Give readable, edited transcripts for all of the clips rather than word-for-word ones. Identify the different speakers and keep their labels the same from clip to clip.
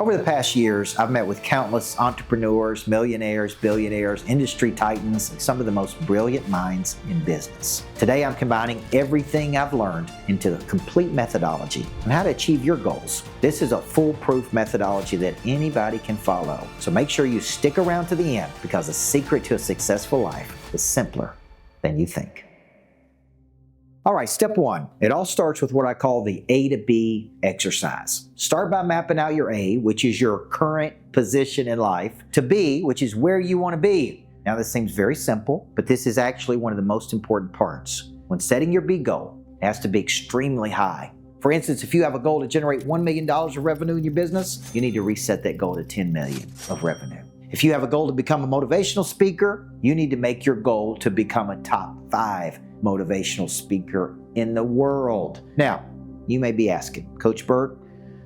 Speaker 1: Over the past years, I've met with countless entrepreneurs, millionaires, billionaires, industry titans, and some of the most brilliant minds in business. Today, I'm combining everything I've learned into a complete methodology on how to achieve your goals. This is a foolproof methodology that anybody can follow. So make sure you stick around to the end, because the secret to a successful life is simpler than you think. All right, step one. It all starts with what I call the A to B exercise. Start by mapping out your A, which is your current position in life, to B, which is where you want to be. Now, this seems very simple, but this is actually one of the most important parts. When setting your B goal, it has to be extremely high. For instance, if you have a goal to generate $1 million of revenue in your business, you need to reset that goal to $10 million of revenue. If you have a goal to become a motivational speaker, you need to make your goal to become a top 5 motivational speaker in the world. Now, you may be asking, Coach Burt,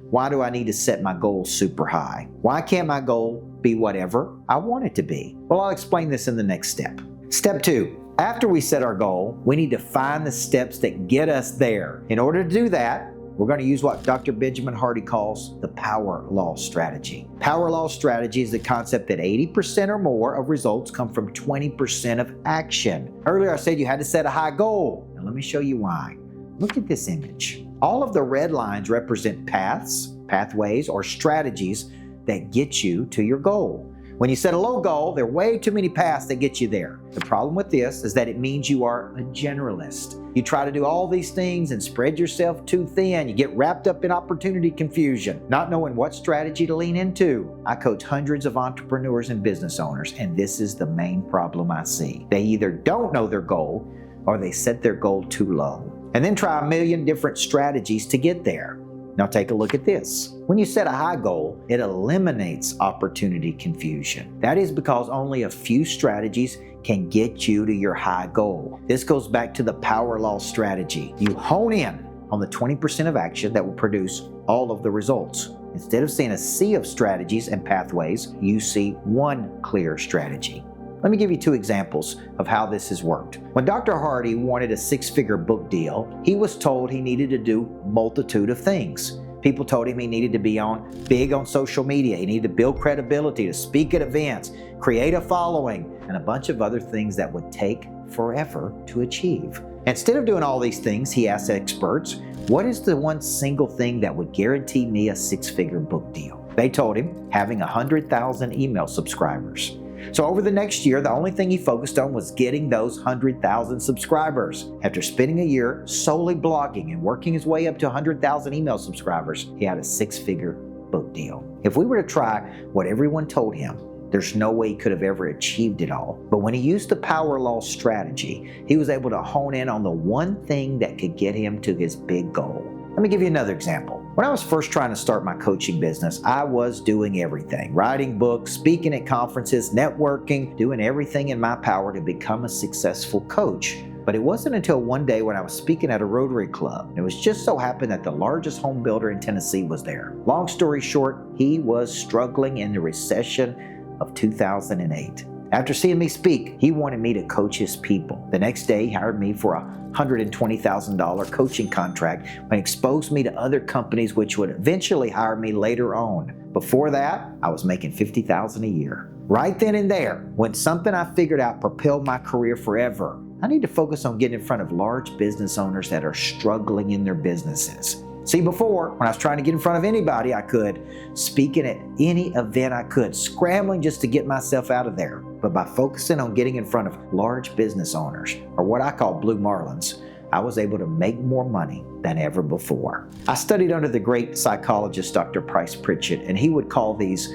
Speaker 1: why do I need to set my goal super high? Why can't my goal be whatever I want it to be? Well, I'll explain this in the next step. Step 2, after we set our goal, we need to find the steps that get us there. In order to do that, we're going to use what Dr. Benjamin Hardy calls the power law strategy. Power law strategy is the concept that 80% or more of results come from 20% of action. Earlier I said you had to set a high goal. Now let me show you why. Look at this image. All of the red lines represent paths, pathways, or strategies that get you to your goal. When you set a low goal, there are way too many paths that get you there. The problem with this is that it means you are a generalist. You try to do all these things and spread yourself too thin. You get wrapped up in opportunity confusion, not knowing what strategy to lean into. I coach hundreds of entrepreneurs and business owners, and this is the main problem I see. They either don't know their goal or they set their goal too low, and then try a million different strategies to get there. Now take a look at this. When you set a high goal, it eliminates opportunity confusion. That is because only a few strategies can get you to your high goal. This goes back to the power law strategy. You hone in on the 20% of action that will produce all of the results. Instead of seeing a sea of strategies and pathways, you see one clear strategy. Let me give you 2 examples of how this has worked. When Dr. Hardy wanted a 6-figure book deal, he was told he needed to do a multitude of things. People told him he needed to be big on social media, he needed to build credibility, to speak at events, create a following, and a bunch of other things that would take forever to achieve. Instead of doing all these things, he asked experts, what is the one single thing that would guarantee me a 6-figure book deal? They told him having 100,000 email subscribers. So over the next year, the only thing he focused on was getting those 100,000 subscribers. After spending a year solely blogging and working his way up to 100,000 email subscribers, he had a 6-figure book deal. If we were to try what everyone told him, there's no way he could have ever achieved it all. But when he used the power law strategy, he was able to hone in on the one thing that could get him to his big goal. Let me give you another example. When I was first trying to start my coaching business, I was doing everything. Writing books, speaking at conferences, networking, doing everything in my power to become a successful coach. But it wasn't until one day when I was speaking at a Rotary Club. It was just so happened that the largest home builder in Tennessee was there. Long story short, he was struggling in the recession of 2008. After seeing me speak, he wanted me to coach his people. The next day, he hired me for a $120,000 coaching contract and exposed me to other companies which would eventually hire me later on. Before that, I was making $50,000 a year. Right then and there, when something I figured out propelled my career forever, I need to focus on getting in front of large business owners that are struggling in their businesses. See, before, when I was trying to get in front of anybody I could, speaking at any event I could, scrambling just to get myself out of there. But by focusing on getting in front of large business owners, or what I call Blue Marlins, I was able to make more money than ever before. I studied under the great psychologist Dr. Price Pritchett, and he would call these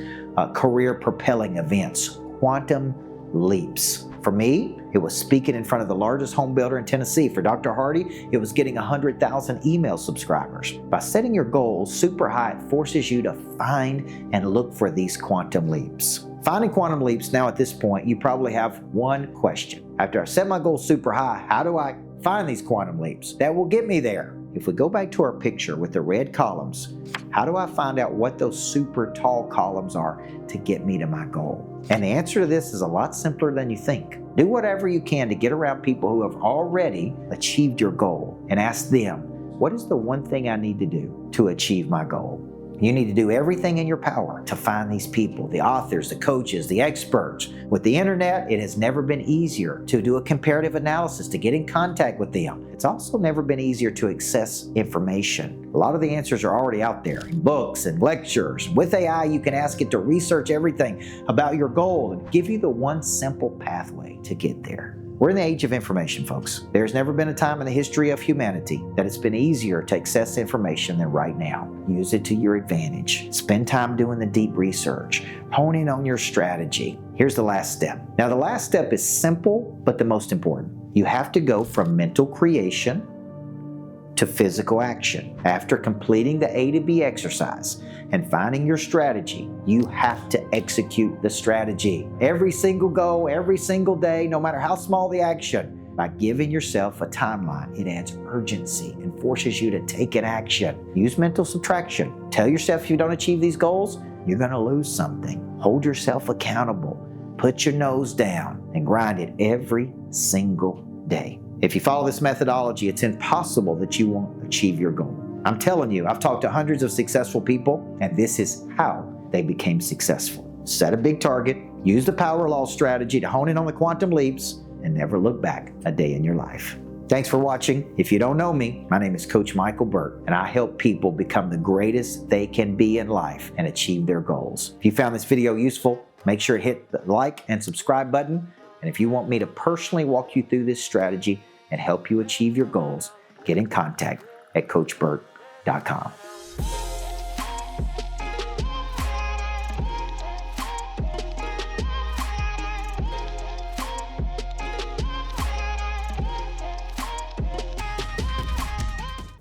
Speaker 1: career-propelling events quantum leaps. For me, it was speaking in front of the largest home builder in Tennessee. For Dr. Hardy, it was getting 100,000 email subscribers. By setting your goals super high, it forces you to find and look for these quantum leaps. Finding quantum leaps, now at this point, you probably have one question. After I set my goals super high, how do I find these quantum leaps that will get me there? If we go back to our picture with the red columns, how do I find out what those super tall columns are to get me to my goal? And the answer to this is a lot simpler than you think. Do whatever you can to get around people who have already achieved your goal and ask them, what is the one thing I need to do to achieve my goal? You need to do everything in your power to find these people, the authors, the coaches, the experts. With the internet, it has never been easier to do a comparative analysis, to get in contact with them. It's also never been easier to access information. A lot of the answers are already out there in books and lectures. With AI, you can ask it to research everything about your goal and give you the one simple pathway to get there. We're in the age of information, folks. There's never been a time in the history of humanity that it's been easier to access information than right now. Use it to your advantage. Spend time doing the deep research. Hone in on your strategy. Here's the last step. Now, the last step is simple, but the most important. You have to go from mental creation to physical action. After completing the A to B exercise and finding your strategy, you have to execute the strategy. Every single goal, every single day, no matter how small the action. By giving yourself a timeline, it adds urgency and forces you to take an action. Use mental subtraction. Tell yourself if you don't achieve these goals, you're going to lose something. Hold yourself accountable. Put your nose down and grind it every single day. If you follow this methodology, it's impossible that you won't achieve your goal. I'm telling you, I've talked to hundreds of successful people, and this is how they became successful. Set a big target, use the power law strategy to hone in on the quantum leaps, and never look back a day in your life. Thanks for watching. If you don't know me, my name is Coach Micheal Burt, and I help people become the greatest they can be in life and achieve their goals. If you found this video useful, make sure to hit the like and subscribe button. And if you want me to personally walk you through this strategy and help you achieve your goals, get in contact at CoachBurt.com.